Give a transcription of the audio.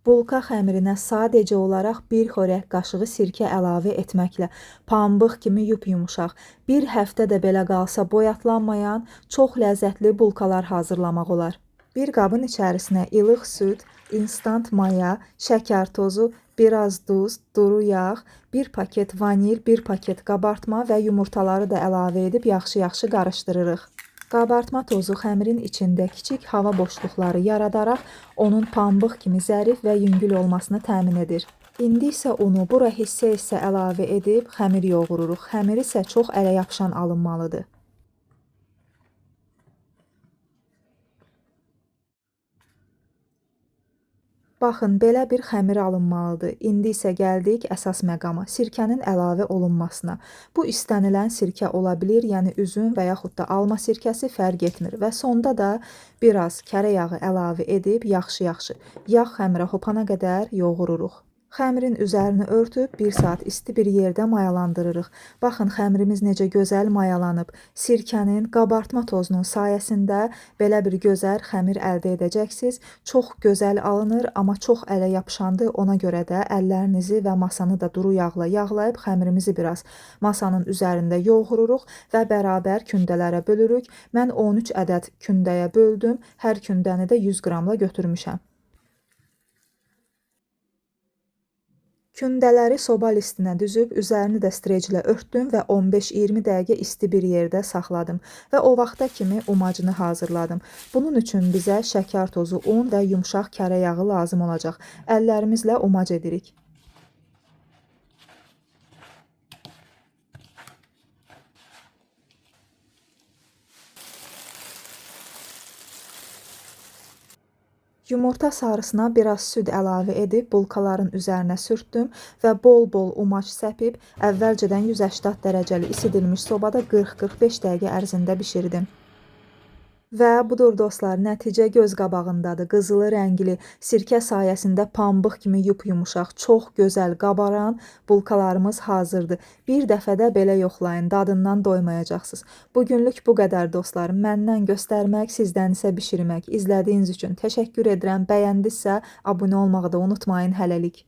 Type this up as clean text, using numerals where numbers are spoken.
Bulka xəmirinə sadəcə olaraq bir xörək qaşığı sirkə əlavə etməklə pambıq kimi yumuşaq, bir həftə də belə qalsa boyatlanmayan çox ləzzətli bulkalar hazırlamaq olar. Bir qabın içərisinə ilıq süd, instant maya, şəkər tozu, biraz duz, duru yağ, bir paket vanil, bir paket qabartma və yumurtaları da əlavə edib yaxşı-yaxşı qarışdırırıq. Qabartma tozu xəmirin içində kiçik hava boşluqları yaradaraq onun pambıq kimi zərif və yüngül olmasını təmin edir. İndi isə unu bura hissə-hissə əlavə edib xəmir yoğururuq. Xəmir isə çox ələ yapışan alınmalıdır. Baxın, belə bir xəmir alınmalıdır. İndi isə gəldik əsas məqama, sirkənin əlavə olunmasına. Bu istənilən sirkə ola bilir, yəni üzüm və yaxud da alma sirkəsi fərq etmir. Və sonda da biraz kərə yağı əlavə edib yaxşı-yaxşı yağ xəmirə hopana qədər yoğururuq. Xəmirin üzərini örtüb 1 saat isti bir yerdə mayalandırırıq. Baxın, xəmirimiz necə gözəl mayalanıb. Sirkənin, qabartma tozunun sayəsində belə bir gözəl xəmir əldə edəcəksiniz. Çox gözəl alınır, amma çox ələ yapışandır. Ona görə də əllərinizi və masanı da duru yağla yağlayıb xəmirimizi biraz masanın üzərində yoğururuq və bərabər kündələrə bölürük. Mən 13 ədəd kündəyə böldüm. Hər kündəni də 100 qramla götürmüşəm. Kündələri soba listinə düzüb, üzərini də streclə örtdüm və 15-20 dəqiqə isti bir yerdə saxladım və o vaxta kimi umacını hazırladım. Bunun üçün bizə şəkər tozu, un və yumşaq kərə yağı lazım olacaq. Əllərimizlə umac edirik. Yumurta sarısına biraz süd əlavə edib bulkaların üzərinə sürtdüm və bol-bol umac səpib əvvəlcədən 180 dərəcəli isidilmiş sobada 40-45 dəqiqə ərzində bişirdim. Və budur dostlar, nəticə göz qabağındadır. Qızılı rəngli sirkə sayəsində pambıq kimi yumuşaq, çox gözəl qabaran bulkalarımız hazırdır. Bir dəfədə belə yoxlayın, dadından doymayacaqsınız. Bugünlük bu qədər dostlar. Məndən göstərmək, sizdən isə bişirmək. İzlədiyiniz üçün təşəkkür edirəm. Bəyəndinizsə abunə olmağı da unutmayın. Hələlik.